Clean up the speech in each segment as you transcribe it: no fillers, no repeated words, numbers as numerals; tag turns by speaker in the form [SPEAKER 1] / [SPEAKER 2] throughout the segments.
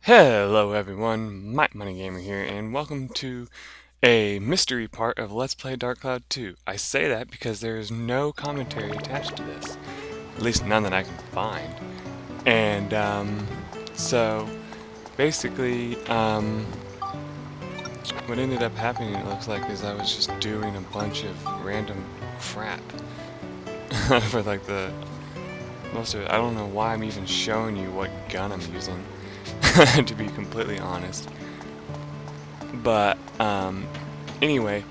[SPEAKER 1] Hello everyone, MikeMoneyGMR here, and welcome to a mystery part of Let's Play Dark Cloud 2. I say that because there is no commentary attached to this, at least none that I can find. And, so, basically, what ended up happening, it looks like, is I was just doing a bunch of random crap for like most of it. I don't know why I'm even showing you what gun I'm using. To be completely honest. But, anyway,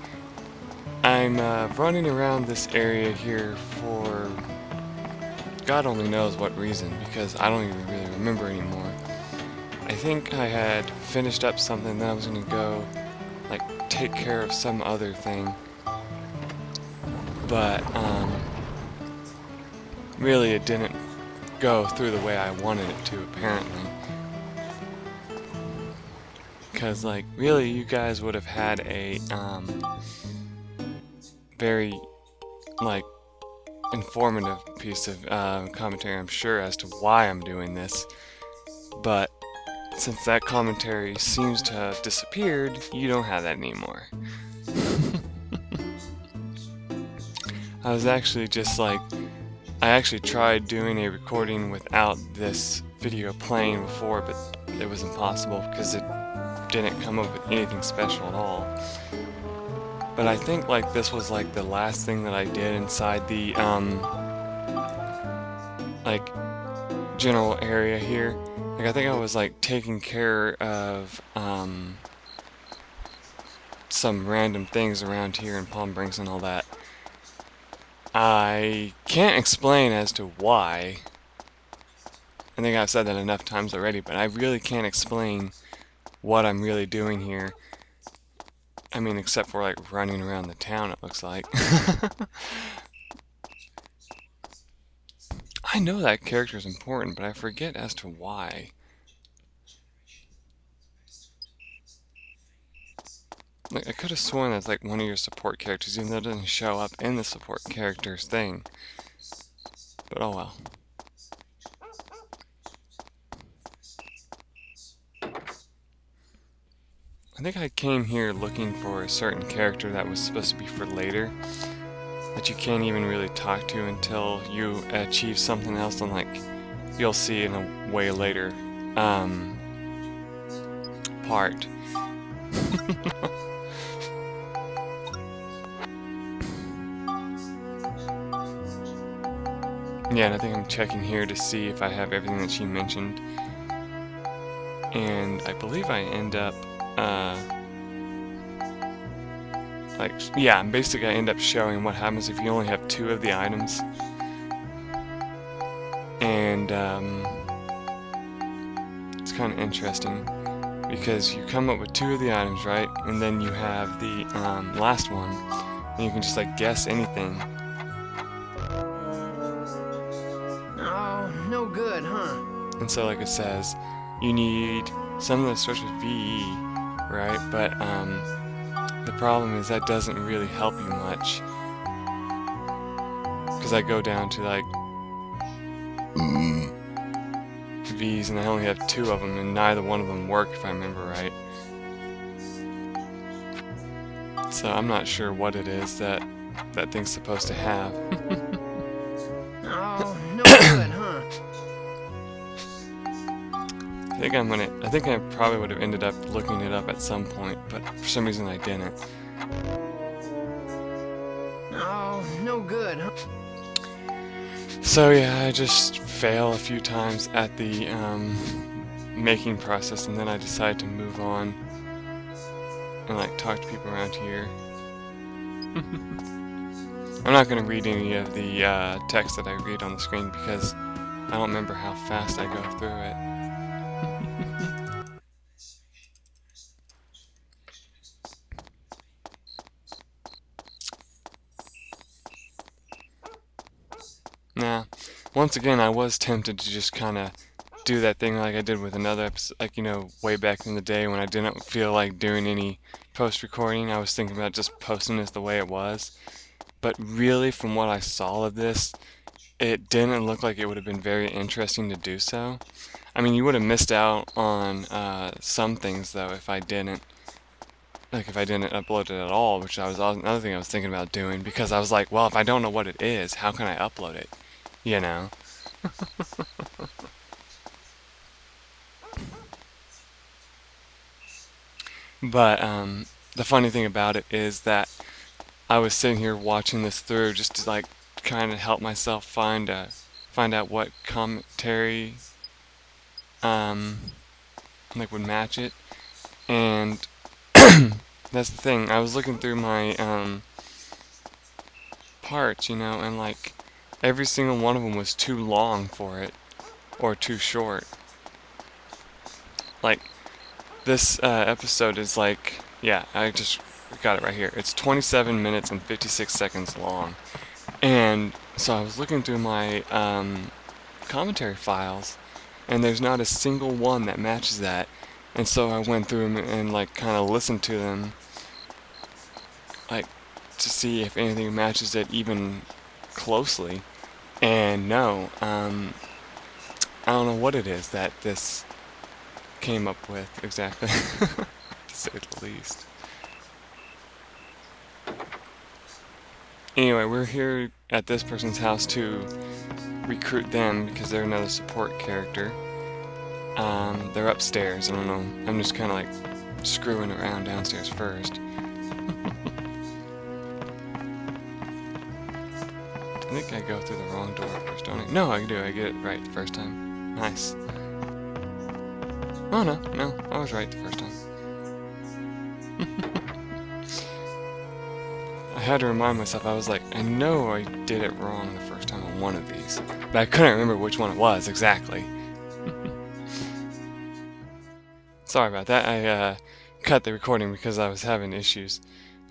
[SPEAKER 1] I'm running around this area here for God only knows what reason, because I don't even really remember anymore. I think I had finished up something, then I was going to go, like, take care of some other thing. But, really it didn't go through the way I wanted it to, apparently. Because, like, really, you guys would have had a, very, like, informative piece of commentary, I'm sure, as to why I'm doing this. But since that commentary seems to have disappeared, you don't have that anymore. I was actually just like, I actually tried doing a recording without this video playing before, but it was impossible because it didn't come up with anything special at all. But I think like this was like the last thing that I did inside the like general area here. Like I think I was like taking care of some random things around here in Palm Springs and all that. I can't explain as to why. I think I've said that enough times already, but I really can't explain what I'm really doing here. I mean, except for like running around the town, it looks like. I know that character is important, but I forget as to why. Like, I could have sworn that's like one of your support characters, even though it doesn't show up in the support characters thing. But oh well. I think I came here looking for a certain character that was supposed to be for later, that you can't even really talk to until you achieve something else, and like you'll see in a way later part. Yeah, and I think I'm checking here to see if I have everything that she mentioned, and I believe I end up like, yeah, basically I end up showing what happens if you only have 2 of the items. And it's kind of interesting because you come up with 2 of the items, right? And then you have the last one, and you can just like guess anything.
[SPEAKER 2] Oh, no good, huh?
[SPEAKER 1] And so, like it says, you need something that starts with VE, right? But the problem is that doesn't really help you much, because I go down to like V's and I only have 2 of them, and neither one of them work if I remember right. So I'm not sure what it is that that thing's supposed to have.
[SPEAKER 2] Oh, no good, huh?
[SPEAKER 1] I think I probably would have ended up looking it up at some point, but for some reason I didn't.
[SPEAKER 2] Oh, no good, huh?
[SPEAKER 1] So yeah, I just fail a few times at the making process, and then I decide to move on and like talk to people around here. I'm not going to read any of the text that I read on the screen because I don't remember how fast I go through it. Nah, once again, I was tempted to just kind of do that thing like I did with another episode, like, you know, way back in the day when I didn't feel like doing any post-recording. I was thinking about just posting this the way it was. But really, from what I saw of this, it didn't look like it would have been very interesting to do so. I mean, you would have missed out on some things though if I didn't. Like if I didn't upload it at all, which was another thing I was thinking about doing, because I was like, well, if I don't know what it is, how can I upload it? You know? But the funny thing about it is that I was sitting here watching this through just to like kind of help myself find out what commentary like would match it, and that's the thing. I was looking through my parts, and like every single one of them was too long for it or too short. Like this episode is like, yeah, I just got it right here. It's 27 minutes and 56 seconds long. And so I was looking through my commentary files, and there's not a single one that matches that. And so I went through them and like kind of listened to them, like to see if anything matches it even closely. And no, I don't know what it is that this came up with exactly, to say the least. Anyway, we're here at this person's house to recruit them because they're another support character. They're upstairs. I don't know. I'm just kind of like screwing around downstairs first. I think I go through the wrong door first, don't I? No, I do. I get it right the first time. Nice. Oh, no, I was right the first time. I had to remind myself, I was like, I know I did it wrong the first time on one of these, but I couldn't remember which one it was exactly. Sorry about that, I cut the recording because I was having issues.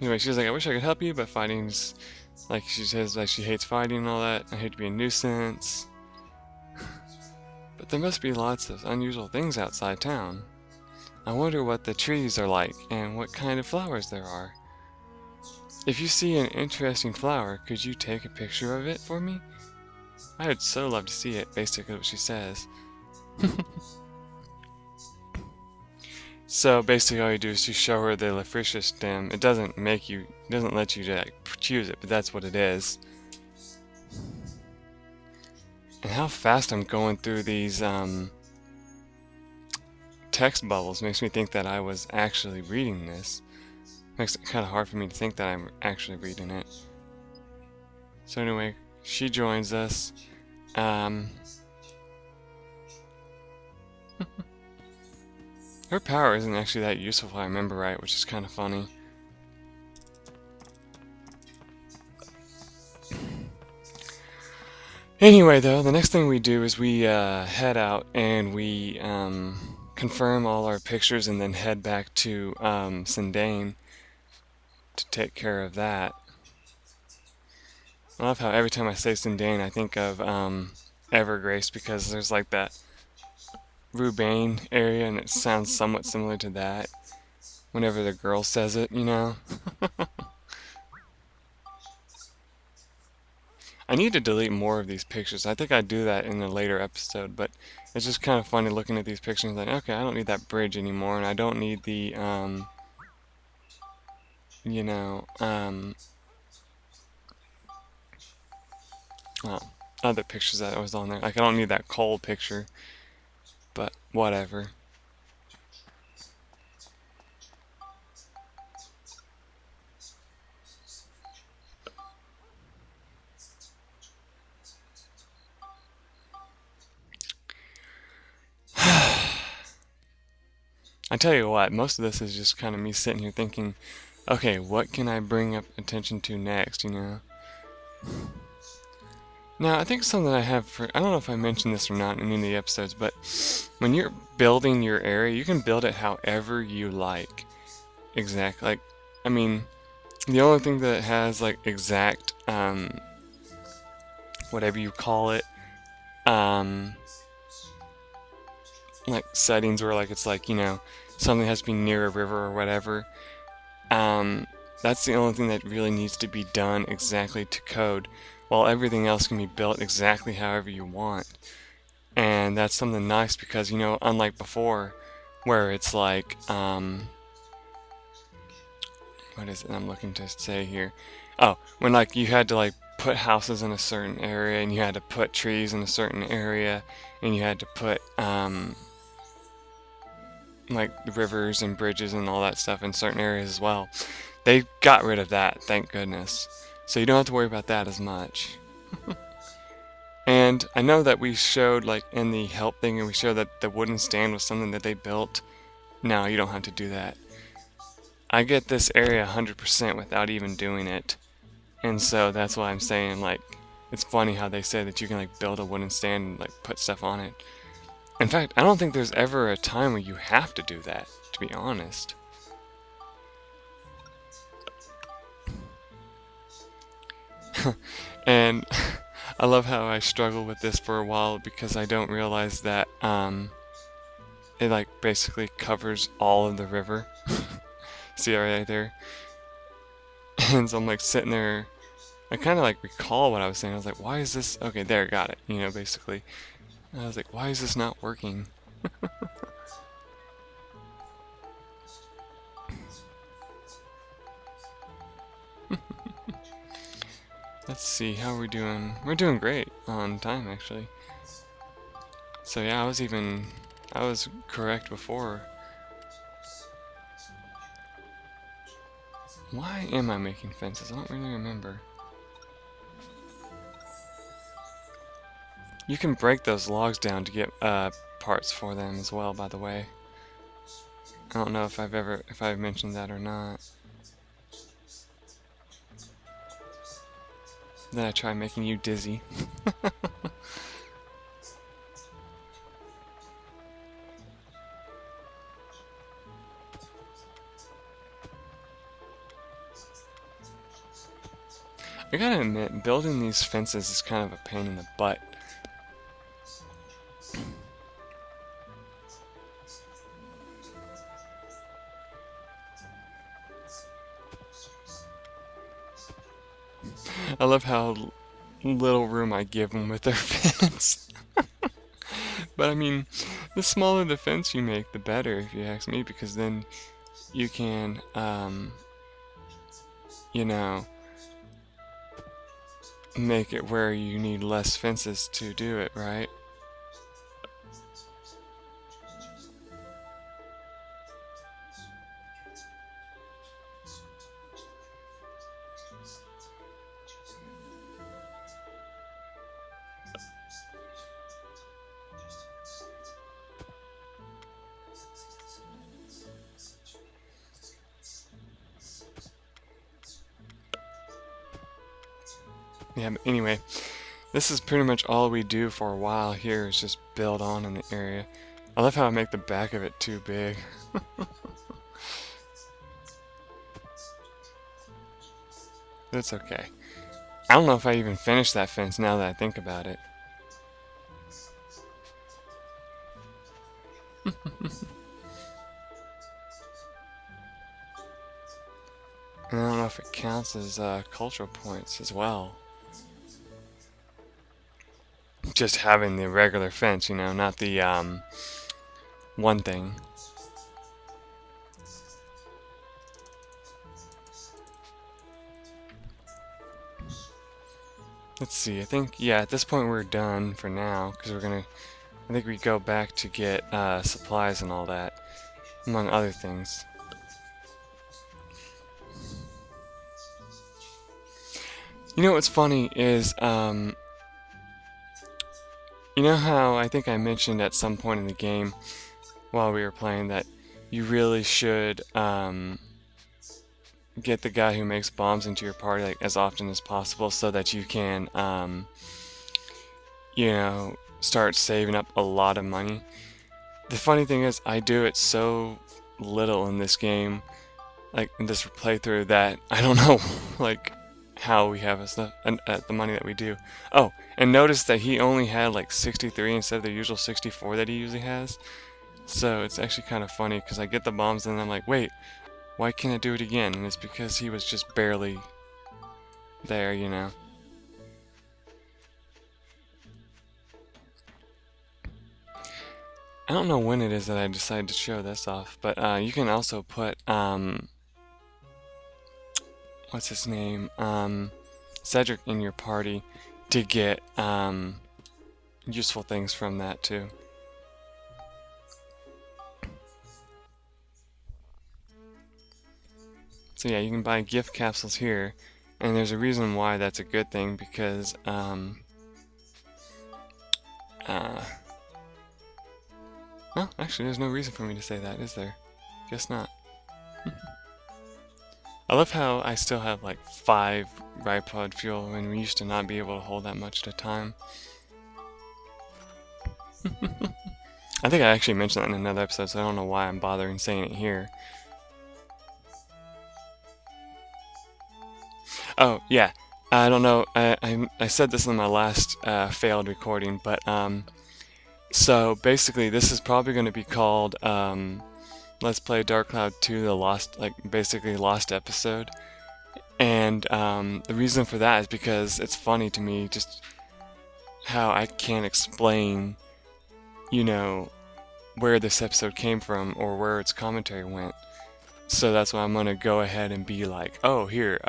[SPEAKER 1] Anyway, she was like, I wish I could help you, but fighting's, like she says, like she hates fighting and all that. I hate to be a nuisance. But there must be lots of unusual things outside town. I wonder what the trees are like and what kind of flowers there are. If you see an interesting flower, could you take a picture of it for me? I would so love to see it, basically what she says. So basically all you do is you show her the Lefrisha stem. It doesn't let you like, choose it, but that's what it is. And how fast I'm going through these text bubbles makes me think that I was actually reading this. Makes it kind of hard for me to think that I'm actually reading it. So anyway, she joins us. Her power isn't actually that useful if I remember right, which is kind of funny. Anyway though, the next thing we do is we head out and we confirm all our pictures and then head back to Sindane to take care of that. I love how every time I say Sindane I think of Evergrace, because there's like that Roubaix area and it sounds somewhat similar to that whenever the girl says it, I need to delete more of these pictures. I think I'd do that in a later episode, but it's just kind of funny looking at these pictures and like, okay, I don't need that bridge anymore, and I don't need the, well, other pictures that was on there. Like, I don't need that cold picture, but whatever. I tell you what, most of this is just kind of me sitting here thinking, okay, what can I bring up attention to next, Now, I think something I have I don't know if I mentioned this or not in any of the episodes, but when you're building your area, you can build it however you like. Exactly. Like, I mean, the only thing that has, like, exact, whatever you call it, like, settings where, like, it's like, something has to be near a river or whatever, that's the only thing that really needs to be done exactly to code, while everything else can be built exactly however you want. And that's something nice because, you know, unlike before, where it's like, what is it I'm looking to say here? Oh, when like you had to like put houses in a certain area, and you had to put trees in a certain area, and you had to put like rivers and bridges and all that stuff in certain areas as well. They got rid of that, thank goodness. So you don't have to worry about that as much. And I know that we showed like in the help thing, and we showed that the wooden stand was something that they built. No, you don't have to do that. I get this area 100% without even doing it. And so that's why I'm saying, like, it's funny how they say that you can like build a wooden stand and like put stuff on it. In fact, I don't think there's ever a time where you have to do that, to be honest. And I love how I struggle with this for a while because I don't realize that it like basically covers all of the river. See right there? And so I'm like sitting there, I kind of like recall what I was saying. I was like, why is this? Okay, there, got it. You know, basically. I was like, why is this not working? Let's see, how are we doing? We're doing great on time, actually. So yeah, I was correct before. Why am I making fences? I don't really remember. You can break those logs down to get parts for them as well, by the way. I don't know if I've mentioned that or not. Then I try making you dizzy. I gotta admit, building these fences is kind of a pain in the butt. I love how little room I give them with their fence. But I mean, the smaller the fence you make, the better, if you ask me, because then you can, you know, make it where you need less fences to do it, right? Yeah, but anyway, this is pretty much all we do for a while here, is just build on in the area. I love how I make the back of it too big. That's okay. I don't know if I even finished that fence now that I think about it. And I don't know if it counts as cultural points as well. Just having the regular fence, you know, not the one thing. Let's see, I think, yeah, at this point we're done for now, because I think we go back to get supplies and all that, among other things. You know what's funny is, you know how I think I mentioned at some point in the game while we were playing that you really should get the guy who makes bombs into your party like as often as possible so that you can, you know, start saving up a lot of money. The funny thing is, I do it so little in this game, like in this playthrough, that I don't know, like, how we have the money that we do. Oh, and notice that he only had like 63 instead of the usual 64 that he usually has. So it's actually kind of funny because I get the bombs and I'm like, wait, why can't I do it again? And it's because he was just barely there, you know. I don't know when it is that I decided to show this off, but you can also put what's his name, Cedric in your party to get useful things from that too. So yeah, you can buy gift capsules here, and there's a reason why that's a good thing, because well, actually there's no reason for me to say that, is there? Guess not. I love how I still have like 5 Ripod fuel when we used to not be able to hold that much at a time. I think I actually mentioned that in another episode, so I don't know why I'm bothering saying it here. Oh, yeah. I don't know. I said this in my last failed recording, but so basically this is probably going to be called Let's Play Dark Cloud 2, the lost, like basically lost episode. And the reason for that is because it's funny to me just how I can't explain, you know, where this episode came from or where its commentary went. So that's why I'm gonna go ahead and be like, oh, here,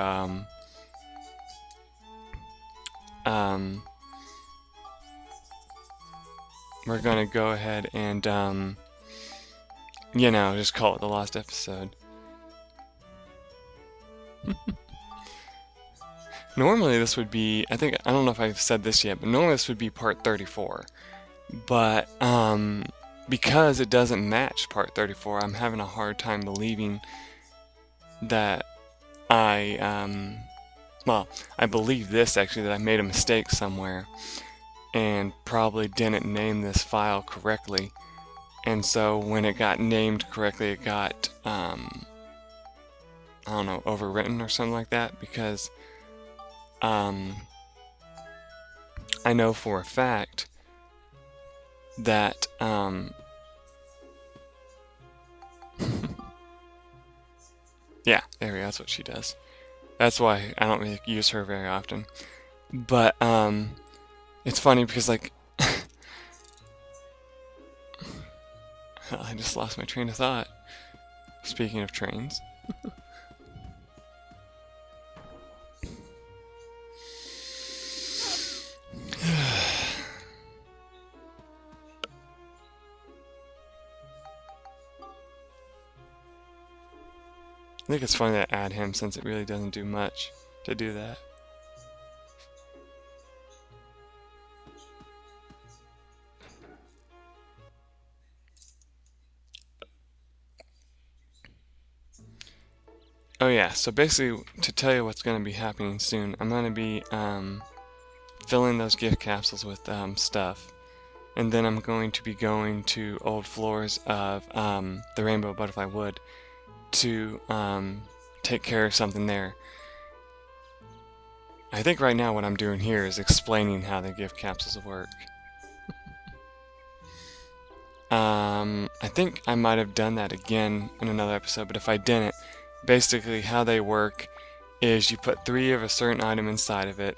[SPEAKER 1] we're gonna go ahead and you know, just call it the lost episode. Normally this would be, I don't know if I've said this yet, but normally this would be part 34. But because it doesn't match part 34, I'm having a hard time believing that well, I believe this actually, that I made a mistake somewhere and probably didn't name this file correctly. And so when it got named correctly, it got, I don't know, overwritten or something like that, because I know for a fact that yeah, there we go, that's what she does. That's why I don't really use her very often. But it's funny because, like, I just lost my train of thought. Speaking of trains. I think it's funny to add him since it really doesn't do much to do that. Oh yeah, so basically to tell you what's going to be happening soon, I'm going to be filling those gift capsules with stuff. And then I'm going to be going to old floors of the Rainbow Butterfly Wood to take care of something there. I think right now what I'm doing here is explaining how the gift capsules work. I think I might have done that again in another episode, but if I didn't, basically how they work is you put 3 of a certain item inside of it.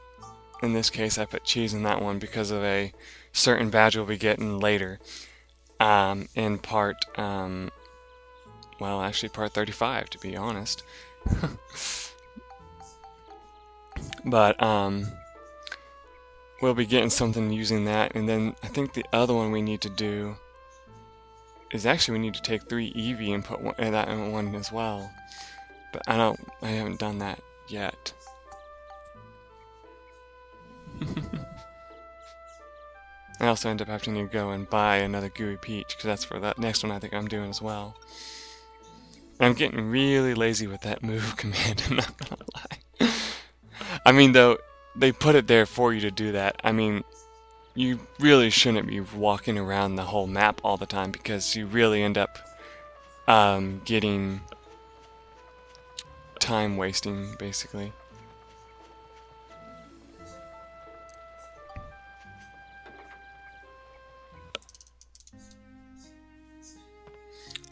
[SPEAKER 1] In this case I put cheese in that one because of a certain badge we'll be getting later in part, well, actually part 35 to be honest. But we'll be getting something using that, and then I think the other one we need to do is actually we need to take 3 Eevee and put that in one as well. But I haven't done that yet. I also end up having to go and buy another Gooey Peach, because that's for that next one I think I'm doing as well. And I'm getting really lazy with that move command, I'm not gonna lie. I mean, though, they put it there for you to do that. I mean, you really shouldn't be walking around the whole map all the time, because you really end up getting time wasting, basically.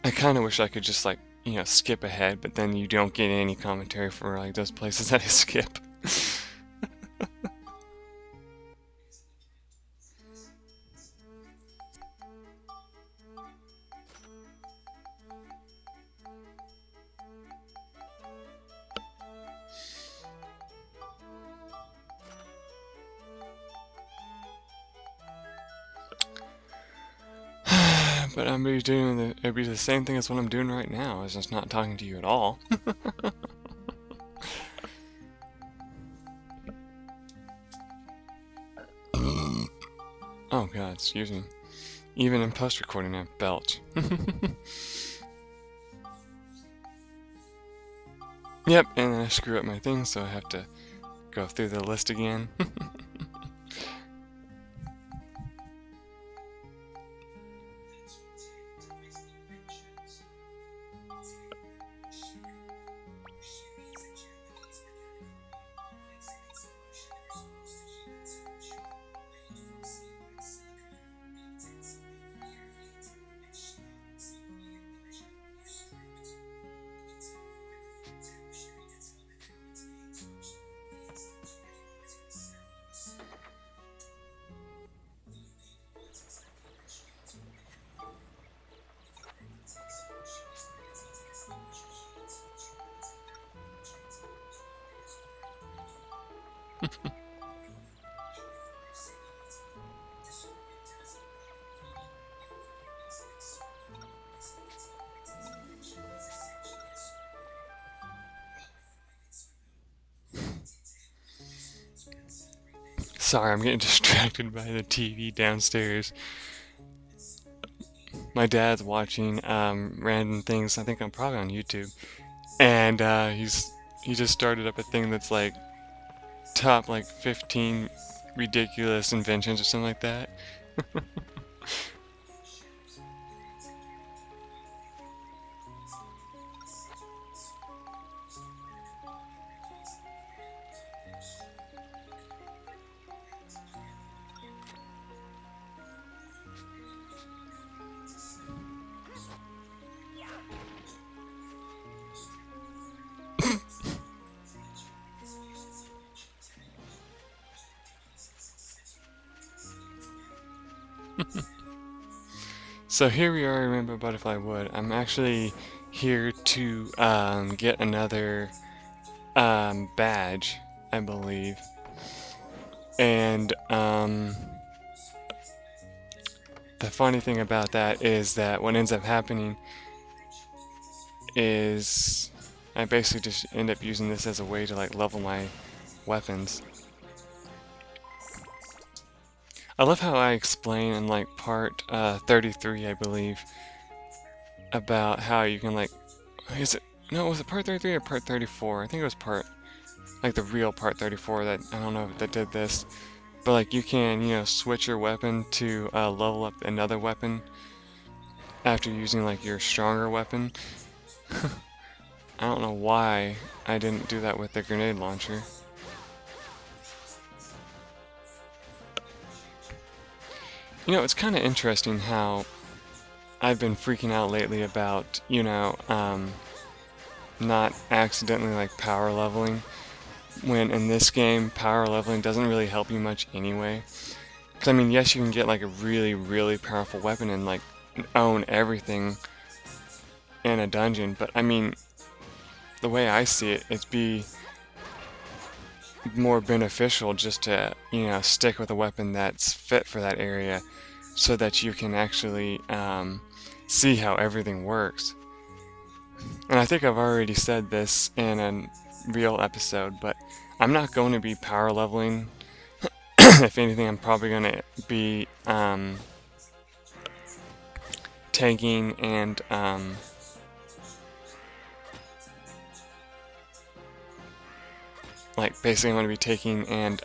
[SPEAKER 1] I kind of wish I could just, like, you know, skip ahead, but then you don't get any commentary for, like, those places that I skip. But it'd be the same thing as what I'm doing right now. It's just not talking to you at all. Oh god, excuse me. Even in post-recording I belch. Yep, and I screw up my thing, so I have to go through the list again. Sorry, I'm getting distracted by the TV downstairs. My dad's watching random things. I think I'm probably on YouTube, and he just started up a thing that's like top like 15 ridiculous inventions or something like that. So here we are, Rainbow Butterfly Wood. I'm actually here to get another badge, I believe. And the funny thing about that is that what ends up happening is I basically just end up using this as a way to like level my weapons. I love how I explain in like part 33, I believe, about how you can like, was it part 33 or part 34? I think it was like the real part 34 that, I don't know, that did this. But like you can, switch your weapon to level up another weapon after using like your stronger weapon. I don't know why I didn't do that with the grenade launcher. It's kind of interesting how I've been freaking out lately about, not accidentally like power leveling, when in this game power leveling doesn't really help you much anyway. Because I mean, yes, you can get like a really, really powerful weapon and like own everything in a dungeon, but I mean, the way I see it, it'd be more beneficial just to, stick with a weapon that's fit for that area so that you can actually see how everything works. And I think I've already said this in a real episode, but I'm not going to be power leveling. If anything, I'm probably going to be tanking and like basically I'm going to be taking and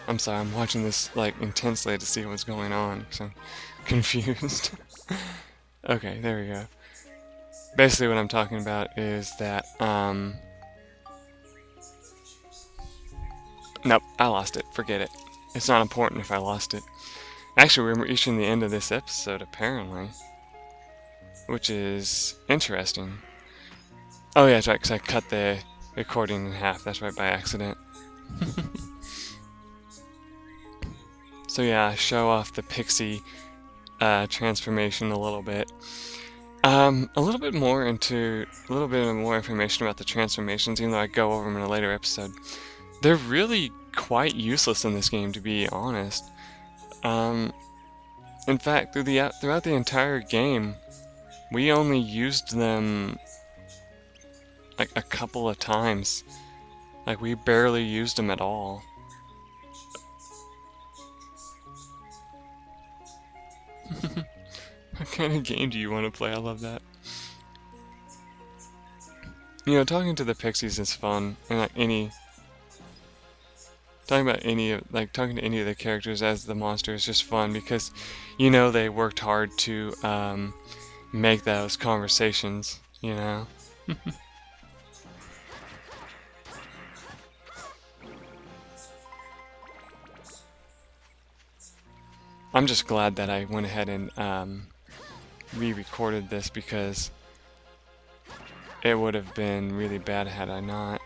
[SPEAKER 1] I'm sorry, I'm watching this like intensely to see what's going on because I'm confused. Okay, there we go. Basically what I'm talking about is that nope, I lost it. Forget it. It's not important if I lost it. Actually, we're reaching the end of this episode apparently, which is interesting. Oh yeah, that's right, because I cut the recording in half. That's right, by accident. So yeah, show off the pixie transformation a little bit. A little bit more information about the transformations, even though I go over them in a later episode. They're really quite useless in this game, to be honest. In fact, throughout the entire game, we only used them like a couple of times. Like, we barely used them at all. What kind of game do you want to play? I love that. You know, talking to the pixies is fun, and like talking to any of the characters as the monster is just fun because, you know, they worked hard to make those conversations, you know. I'm just glad that I went ahead and re-recorded this because it would have been really bad had I not.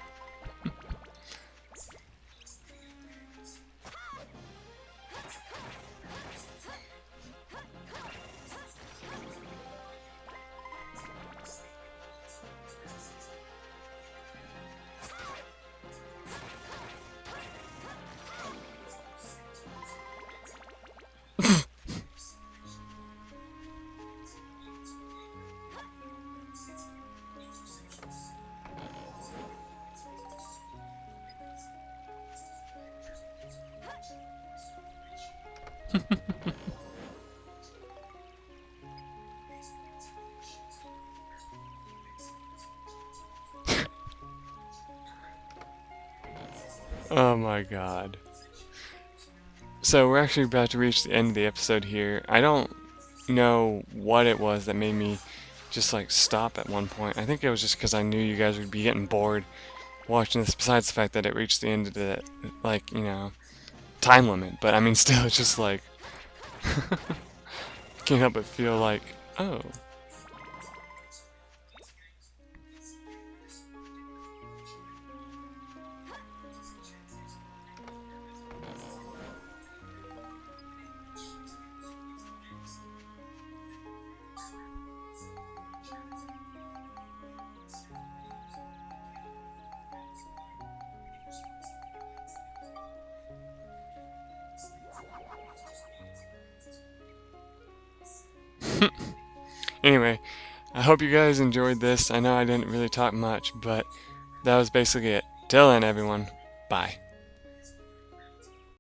[SPEAKER 1] Oh my god. So we're actually about to reach the end of the episode here. I don't know what it was that made me just like stop at one point. I think it was just because I knew you guys would be getting bored watching this, besides the fact that it reached the end of the, like, you know, time limit. But I mean, still, it's just like, can't help but feel like, oh. Anyway, I hope you guys enjoyed this. I know I didn't really talk much, but that was basically it. Till then, everyone. Bye.